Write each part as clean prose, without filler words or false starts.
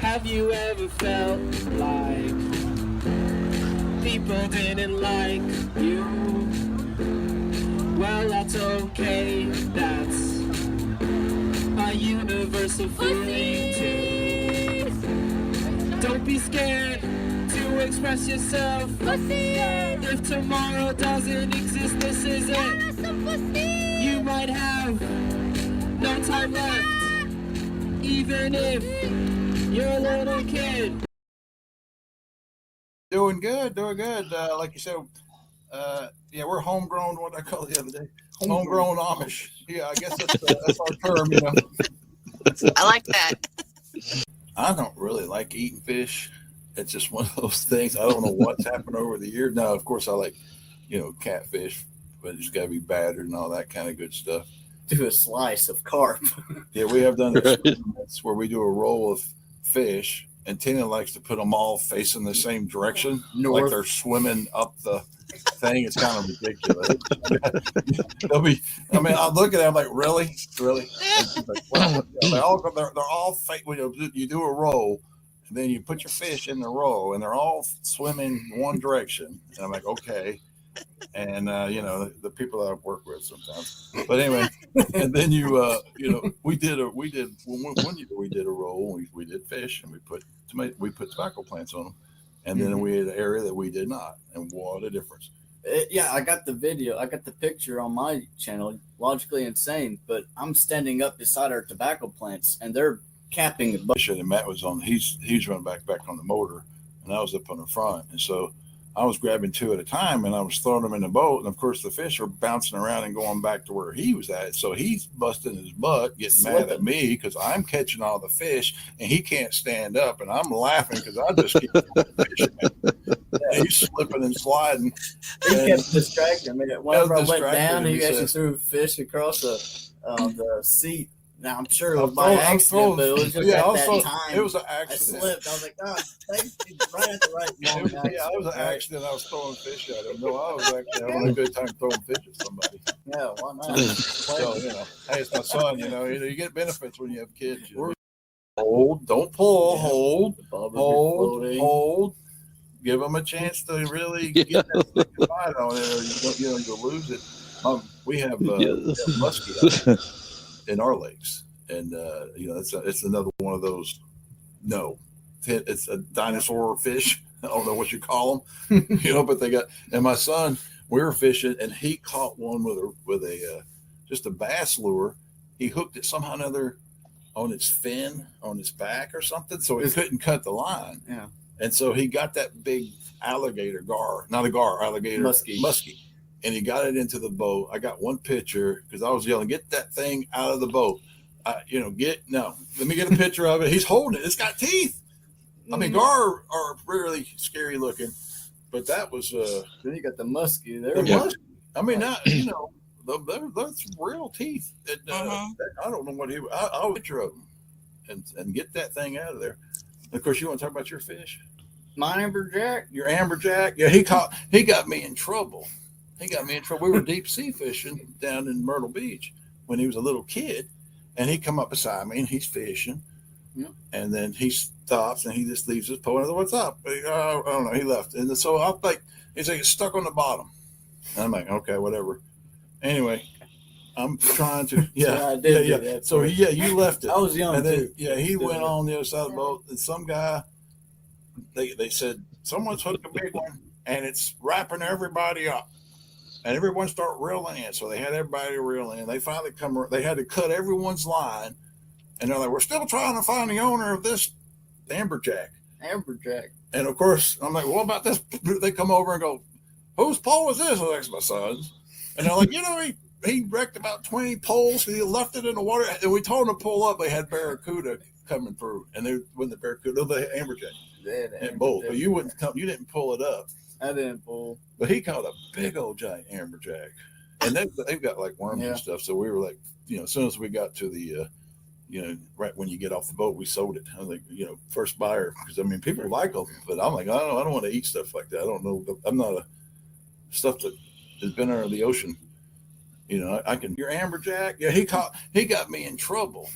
Have you ever felt like people didn't like you? Well, that's okay. That's a universal feeling too. Don't be scared to express yourself. If tomorrow doesn't exist, this is it. You might have no time left, even if you're a little kid. Doing good, doing good. Like you said, yeah, we're homegrown. What did I call it the other day? Homegrown Amish. Yeah, I guess that's our term. I like that. I don't really like eating fish. It's just one of those things. I don't know what's happened over the years. Now, of course, I like, catfish, but it's got to be battered and all that kind of good stuff. Do a slice of carp. Yeah, we have done experiments where we do a roll of fish, and Tina likes to put them all facing the same direction, North. like they're swimming up the thing. It's kind of ridiculous. I look at it, I'm like, really? Like, well, they're all fake. You do a roll, and then you put your fish in the roll, and they're all swimming one direction. And I'm like, okay. And the people that I work with sometimes, but anyway, and then we did one year we did a roll. We did fish, and we put tobacco plants on them, and then we had an area that we did not, and what a difference! Yeah, I got the video. I got the picture on my channel. Logically insane, but I'm standing up beside our tobacco plants, and they're capping the bush. And Matt was on. He's running back on the motor, and I was up on the front, and so I was grabbing two at a time, and I was throwing them in the boat. And of course, the fish are bouncing around and going back to where he was at. So he's busting his butt, getting mad at me because I'm catching all the fish, and he can't stand up. And I'm laughing because I just keep fish. He's slipping and sliding. He kept distracting me. Whenever I went down, he actually threw fish across the seat. Now I'm sure it was by accident, but it was just at that time. It was an accident. I slipped. I was like, God, thanks, right at the right moment. Yeah, it was an accident. I was throwing fish at him. No, I was actually having a good time throwing fish at somebody. Yeah, why not? So, hey, it's my son. You get benefits when you have kids. Hold, don't pull, hold. Give them a chance to really get that bite on it, or you'll lose it. We have muskie in our lakes, and it's another one of those. No, it's a dinosaur fish. I don't know what you call them, but they got. And my son, we were fishing, and he caught one with a just a bass lure. He hooked it somehow or another on its fin, on its back or something, so he couldn't cut the line. Yeah, and so he got that big alligator alligator muskie. And he got it into the boat. I got one picture because I was yelling, "Get that thing out of the boat!" Let me get a picture of it. He's holding it. It's got teeth. I mean, gar are really scary looking, but that was. Then you got the muskie there. I mean, that's real teeth. I don't know what I'll picture of them and get that thing out of there. And of course, you want to talk about your fish? My amberjack. Your amberjack. Yeah, he got me in trouble. We were deep sea fishing down in Myrtle Beach when he was a little kid, and he come up beside me and he's fishing, and then he stops and he just leaves his pole. And I said, "What's up?" I don't know. He left, and so I'm like, he's like, "It's stuck on the bottom." And I'm like, "Okay, whatever." Anyway, I'm trying to. Yeah, I did. Yeah. So you left it. I was young, and then, too. He went on the other side of the boat, and some guy, they said someone's hooked a big one, and it's wrapping everybody up. And everyone started reeling in. So they had everybody reel in. They finally they had to cut everyone's line. And they're like, "We're still trying to find the owner of this amberjack." And of course, I'm like, "What about this?" They come over and go, "Whose pole is this?" That's my son's. And they're like, he wrecked about 20 poles. He left it in the water. And we told him to pull up. They had barracuda coming through. And when the barracuda, the amberjack. And both. But you didn't pull it up. I didn't pull. But he caught a big old giant amberjack. And they've got like worms and stuff. So we were like, as soon as we got to the, right when you get off the boat, we sold it. I was like, first buyer. Because, people like them. But I'm like, I don't want to eat stuff like that. I don't know. I'm not a stuff that has been under the ocean. I can. Your amberjack. Yeah, he got me in trouble.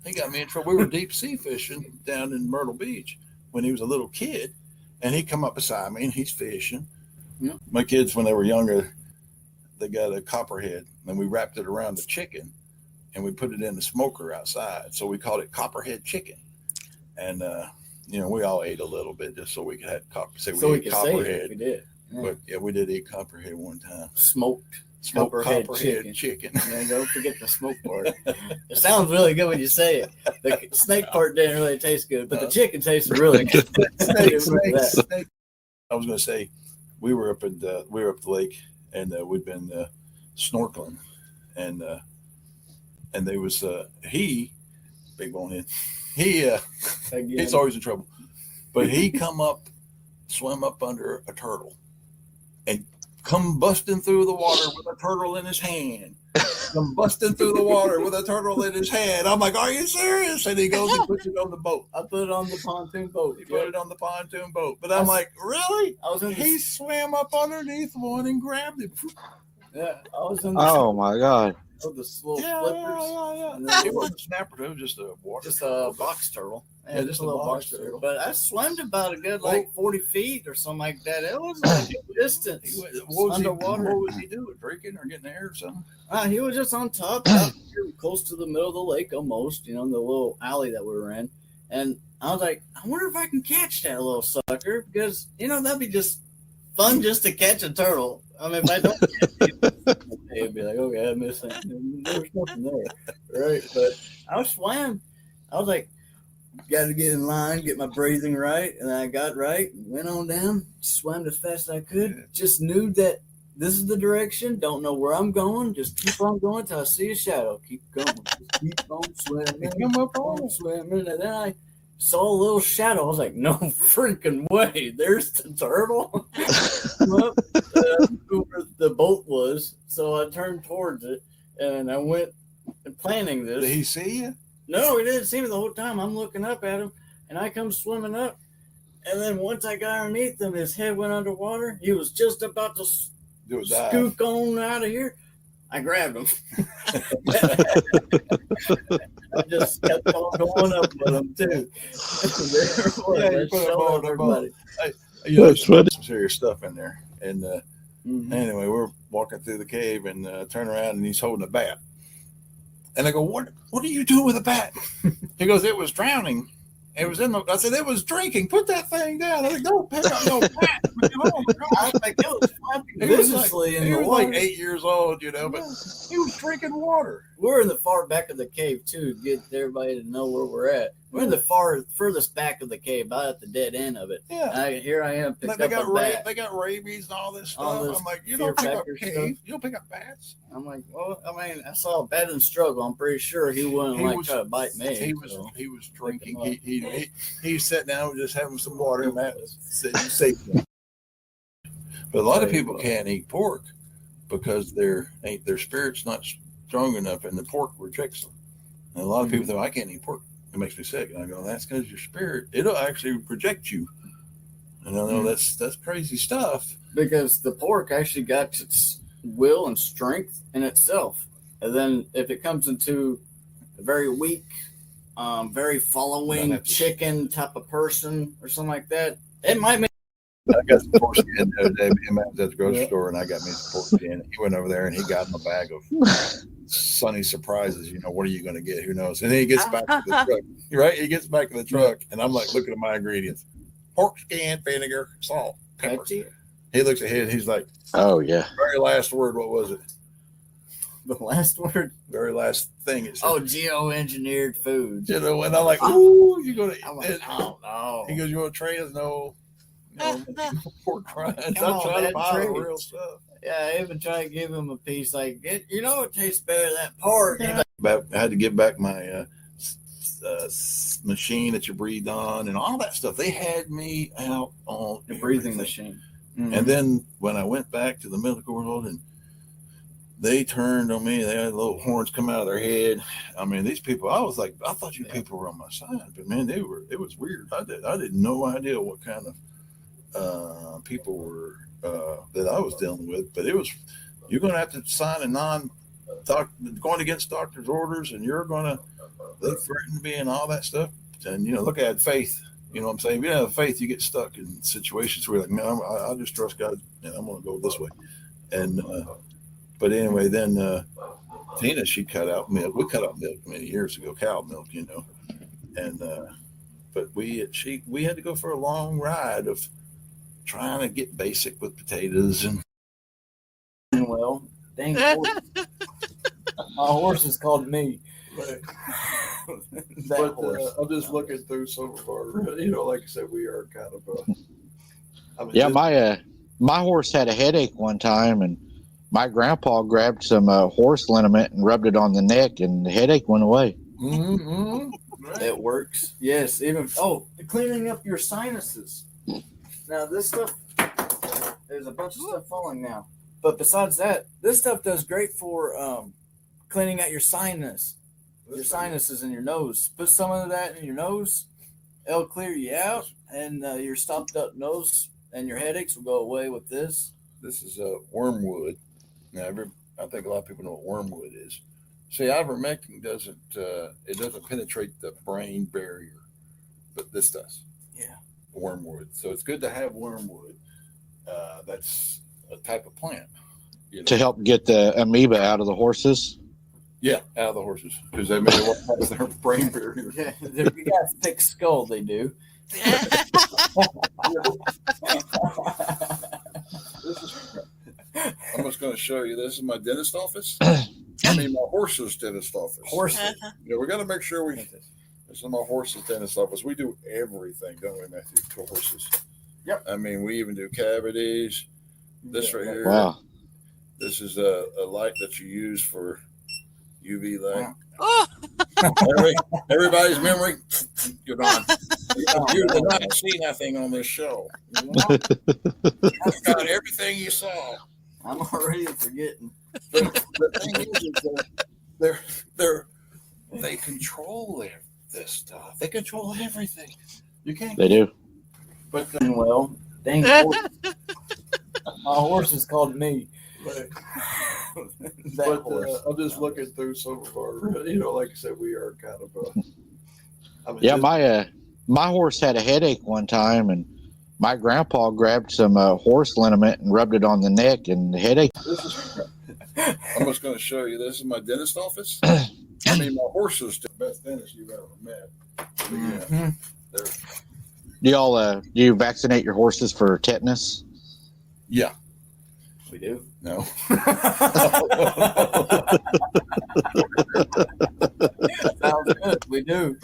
He got me in trouble. We were deep sea fishing down in Myrtle Beach when he was a little kid, and he come up beside me and he's fishing. Yeah. My kids, when they were younger, they got a copperhead, and we wrapped it around the chicken, and we put it in the smoker outside. So we called it copperhead chicken. And we all ate a little bit just so we could have copperhead. We did. Yeah. But yeah, we did eat copperhead one time. Smoked Copperhead chicken. And don't forget the smoke part. It sounds really good when you say it. The snake part didn't really taste good, but the chicken tasted really good. Snake. I was going to say, we were up the lake, and we'd been snorkeling, and there was big bonehead. He's always in trouble, but he swim up under a turtle, and come busting through the water with a turtle in his hand. I'm busting through the water with a turtle in his hand. I'm like, are you serious? And he goes and puts it on the boat. I put it on the pontoon boat. He put it on the pontoon boat. But I'm like, really? He swam up underneath one and grabbed it. Yeah, I was in my God. The slow flippers. Yeah. It wasn't a snapper, it was just a box turtle. Yeah, just a little box turtle. But I swam about a good 40 feet or something like that. It was like a distance. Underwater. What was he doing? Drinking or getting air or something? He was just on top, out here, close to the middle of the lake almost, in the little alley that we were in. And I was like, I wonder if I can catch that little sucker, because, that'd be just fun just to catch a turtle. I mean, if I don't catch it, it'd be like, okay, I missed something. There's nothing there. Right. But I swam. I was like, got to get in line, get my breathing right. And I got right, went on down, swam as fast as I could. Yeah. Just knew that this is the direction. Don't know where I'm going. Just keep on going till I see a shadow. Keep going. Just keep on swimming. Come up on swimming. And then I saw a little shadow. I was like, no freaking way. There's the turtle. Where the boat was. So I turned towards it and I went planning this. Did he see you? No, he didn't see me the whole time. I'm looking up at him and I come swimming up. And then once I got underneath him, his head went underwater. He was just about to scoop on out of here. I grabbed him. I just kept on going up with him too. You put on everybody. Some serious stuff in there. And anyway, we're walking through the cave and turn around and he's holding a bat. And I go, what are you doing with a bat? He goes, it was drowning. It was I said, it was drinking. Put that thing down. I was like, don't pick up no bat. I was like, it was viciously in the water. He was like 8 years old, but he was drinking water. We're in the far back of the cave, too, to get everybody to know where we're at. We're in the furthest back of the cave, about at the dead end of it. Yeah. Here I am, they got rabies and all this stuff. I'm like, you don't pick up caves. You don't pick up bats. I'm like, well, I mean, I saw a bat in struggle. I'm pretty sure he wouldn't try to bite me. He was drinking. He sat down just having some water, and that was safe. But a lot of people can't eat pork because their spirit's not strong enough, and the pork rejects them. And a lot of people think, I can't eat pork. It makes me sick. And I go, that's because your spirit, it'll actually reject you. And I know that's crazy stuff. Because the pork actually got its will and strength in itself. And then if it comes into a very weak, very following chicken type of person or something like that, it might make. I got some pork skin the other day. Me and Matt was at the grocery store, and I got me some pork skin. He went over there, and he got him a bag of Sunny Surprises. What are you going to get? Who knows? And then he gets back to the truck. Right? He gets back to the truck, and I'm like looking at my ingredients: pork skin, vinegar, salt, pepper. He looks at his. He's like, "Oh yeah." Very last word. What was it? The last word. Very last thing. Geoengineered foods. And I'm like, ooh, you going to? I'm like, oh no. He goes, you want to trade us? No. Pork rinds. I'm trying to buy the real stuff. Yeah, I even tried to give him a piece. Like, it tastes better than that pork. I had to get back my machine that you breathe on and all that stuff. They had me out on the breathing machine. Mm-hmm. And then when I went back to the medical world and they turned on me, they had little horns come out of their head. I mean, these people, I was like, I thought you people were on my side, but man, it was weird. I had no idea what kind of people were that I was dealing with, but you're going to have to sign a going against doctor's orders, and you're gonna they threaten me and all that stuff. And look at faith. You know what I'm saying? If you don't have faith, you get stuck in situations where you're like, man, I just trust God, and I'm gonna go this way. And but anyway, then Tina, she cut out milk. We cut out milk many years ago, cow milk, and but we had to go for a long ride of trying to get basic with potatoes and Well, dang horse. My horse is called me. That but horse. I'm just looking through some of our, like I said, we are kind of Yeah, my horse had a headache one time, and my grandpa grabbed some horse liniment and rubbed it on the neck, and the headache went away. right. It works. Yes. Even cleaning up your sinuses. Now this stuff, there's a bunch of stuff falling now. But besides that, this stuff does great for cleaning out your sinuses in your nose. Put some of that in your nose. It'll clear you out, and your stopped up nose and your headaches will go away with this. This is wormwood. Now, I think a lot of people know what wormwood is. See, ivermectin doesn't penetrate the brain barrier, but this does. Yeah. Wormwood. So it's good to have wormwood. That's a type of plant. To help get the amoeba out of the horses. Yeah, out of the horses, because they may want to have their brain barrier. Yeah, if you got a thick skull, they do. I'm just going to show you. This is my dentist office. My horse's dentist office. Horses. We got to make sure this is my horse's dentist office. We do everything, don't we, Matthew, to horses? Yep. I mean, we even do cavities. This right here. Wow. This is a light that you use for UV light. Oh, Everybody's memory, you're gone. You did not see nothing on this show. You got everything you saw. I'm already forgetting. The thing is they control this stuff. They control everything. You can't. They do. But Well, dang horse. My horse is called me. That horse. I'm just looking through some of our, like I said, we are kind of. Yeah, my horse had a headache one time, and my grandpa grabbed some horse liniment and rubbed it on the neck, and the headache. I'm just going to show you. This is my dentist office. My horse's the best dentist you've ever met. Mm-hmm. Do you vaccinate your horses for tetanus? Yeah. We do. No. Sounds good. We do.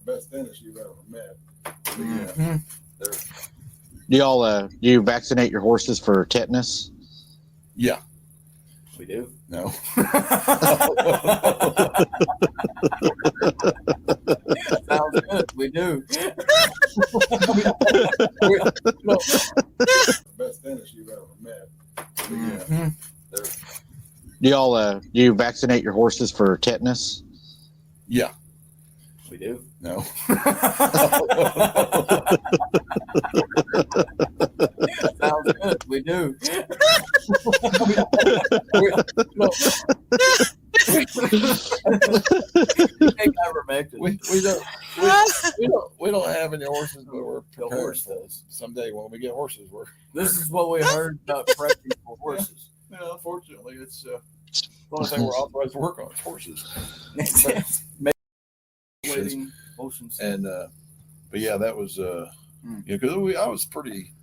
Best dentist you've ever met. Mm-hmm. Do you vaccinate your horses for tetanus? Yeah. We do. No. Sounds good. We do. Best dentist you've ever met. Mm-hmm. Do you vaccinate your horses for tetanus? Yeah. We do. No. Sounds good. We do. Take ivermectin. We don't have any horses, but we're The prepared. horse does. Someday when we get horses, we're. This is what we heard about prepping for horses. Yeah, unfortunately, it's the only thing we're authorized to work on is horses. Waiting motions. And but yeah, that was because I was pretty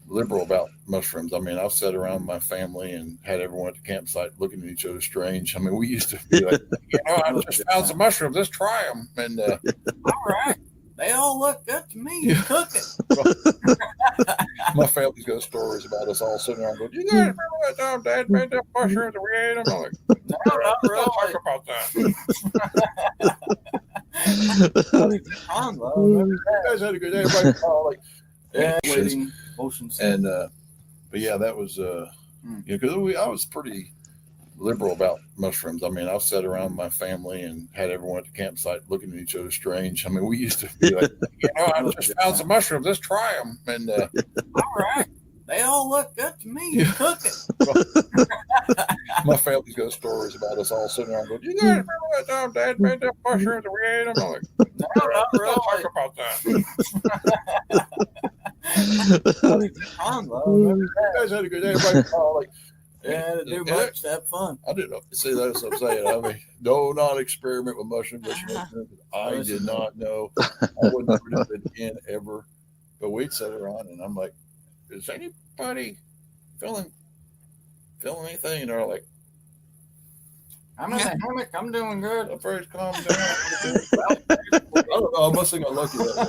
liberal about mushrooms. I mean, I've sat around my family and had everyone at the campsite looking at each other strange. I mean, we used to be like, I just found some mushrooms. Let's try them. And All right. They all look good to me. Cook it. my family's got stories about us all sitting around going, "You guys remember that time Dad made that mushrooms and we ate them?" I'm like, No, not "Don't really. talk about that. You guys had a good day." Everybody like, Yeah, waiting motions. And but yeah, that was because I was pretty liberal about mushrooms. I mean, I've sat around my family and had everyone at the campsite looking at each other strange. I mean, we used to be like, I just found some mushrooms. Let's try them. And All right. They all look good to me. Yeah. Cooking. My family's got stories about us all sitting around going, "You guys remember that time Dad made that mushroom and we ate them?" I'm like, No, not "Let's talk really. about that." Remember You guys had a good day. Everybody like, Yeah, to do much to have fun. I didn't know. See, that's what I'm saying. I mean, do not experiment with mushroom. I did not know. I wouldn't do it again ever. But we'd sit around and I'm like, is anybody feeling anything? And they're like, I'm in the hammock. I'm doing good. first calm down. I don't know. I must have got lucky that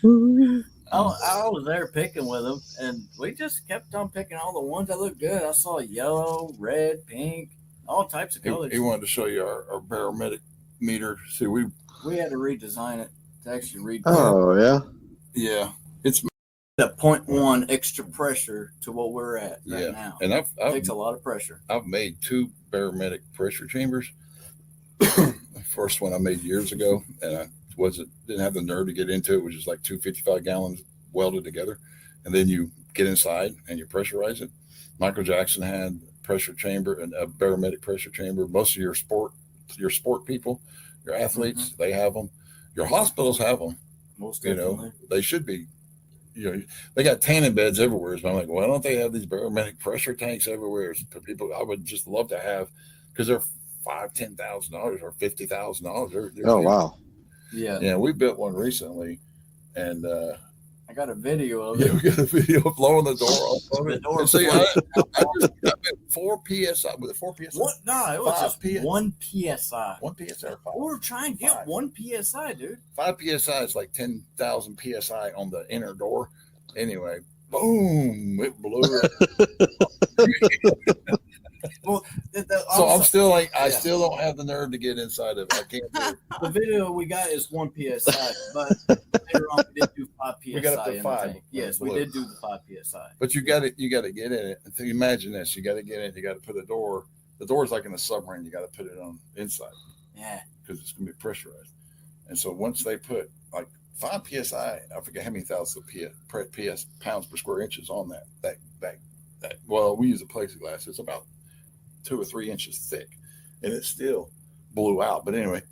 day. I was there picking with them, and we just kept on picking all the ones that looked good. I saw yellow, red, pink, all types of colors. He wanted to show you our barometric meter. See, we had to redesign it to actually read. Oh yeah. It's the 0.1 extra pressure to what we're at right now. And It takes a lot of pressure. I've made 2 barometric pressure chambers. The first one I made years ago, and I didn't have the nerve to get into it, which is like 2 55-gallons welded together, and then you get inside and you pressurize it. Michael Jackson had pressure chamber and a barometric pressure chamber. Most of your sport people, your athletes, they have them. Your hospitals have them. Most You definitely. know, they should be. You know, they got tanning beds everywhere. So I'm like, why don't they have these barometric pressure tanks everywhere? For people, I would just love to have, because they're $5,000-$10,000 or $50,000. Oh wow. Yeah. Yeah, we built one recently, and I got a video of yeah, it. we got a video of blowing the door off of The it. door And see, I meant 4 psi with a 4 psi. What? No, it was 5 just P- 1 psi. 1 psi or 5? We're trying to get 5. 1 psi, dude. 5 psi is like 10,000 psi on the inner door. Anyway, boom! It blew it. Well, So I'm still like, I Yeah. still don't have the nerve to get inside of it. I can't do it. the video we got is 1 psi, but later on we did do 5 psi. We got up to in the 5 tank. Yes, we blue. did do the 5 psi. But you got to get in it. So imagine this: you got to get in. You got to put a door. The door's like in a submarine. You got to put it on inside Yeah. because it's going to be pressurized. And so once they put like 5 psi, I forget how many thousands of pounds per square inches on that. Well, we use a plexiglass. It's about 2 or 3 inches thick, and it still blew out. But anyway,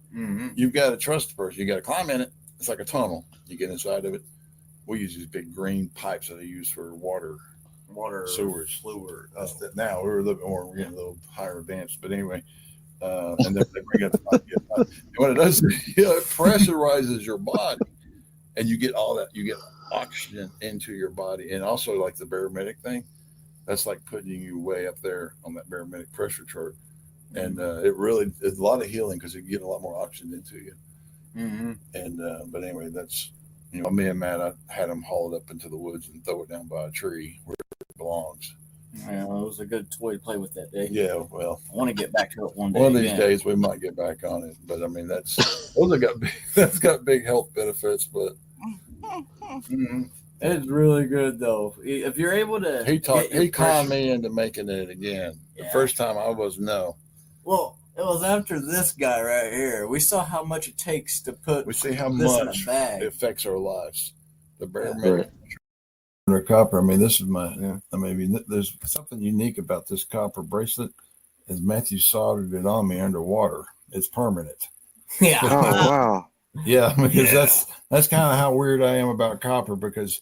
you've got to trust the person. You got to climb in it. It's like a tunnel. You get inside of it. We use these big green pipes that they use for water sewers. fluid. Now we're a little bit more, we're getting a little higher advanced. But anyway, and then they bring up the 5 psi. And what it does is it pressurizes your body, and you get all that. You get oxygen into your body, and also like the barometric thing. That's like putting you way up there on that barometric pressure chart. And it's a lot of healing because you get a lot more oxygen into you. Mm-hmm. And but anyway, that's, you know, me and Matt, I had him haul it up into the woods and throw it down by a tree where it belongs. Yeah, it was a good toy to play with that day. Yeah, well, I want to get back to it one day. one of these again. days we might get back on it. But I mean, that's got big health benefits. But It's really good though. If you're able to, he get your conned pressure- me into making it again. The Yeah. first time I was no. Well, it was after this guy right here. We saw how much it takes to put We see how this in much a bag. it affects our lives. The barometric. Under copper. I mean, this is my. Yeah. I mean, there's something unique about this copper bracelet. Is Matthew soldered it on me underwater? It's permanent. Yeah. Oh wow. Yeah, because Yeah. that's kind of how weird I am about copper. Because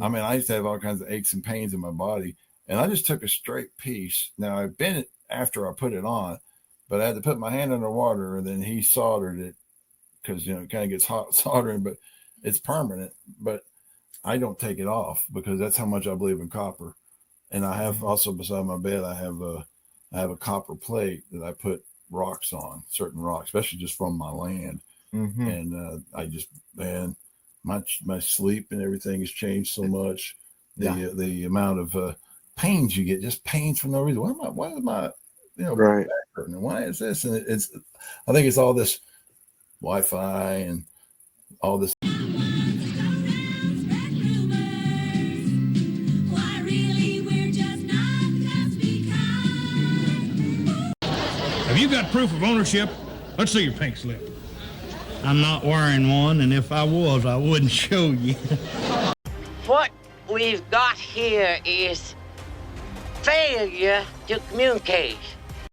I mean, I used to have all kinds of aches and pains in my body, and I just took a straight piece. Now I bent it after I put it on, but I had to put my hand underwater, and then he soldered it because, you know, it kind of gets hot soldering, but it's permanent. But I don't take it off because that's how much I believe in copper. And I have also beside my bed, I have a copper plate that I put rocks on, certain rocks, especially just from my land. Mm-hmm. And I just, man, my sleep and everything has changed so much. The amount of pains you get, just pains for no reason. Why is my Right. back hurting? Why is this? And I think it's all this Wi-Fi and all this. Have you got proof of ownership? Let's see your pink slip. I'm not wearing one, and if I was, I wouldn't show you. What we've got here is failure to communicate.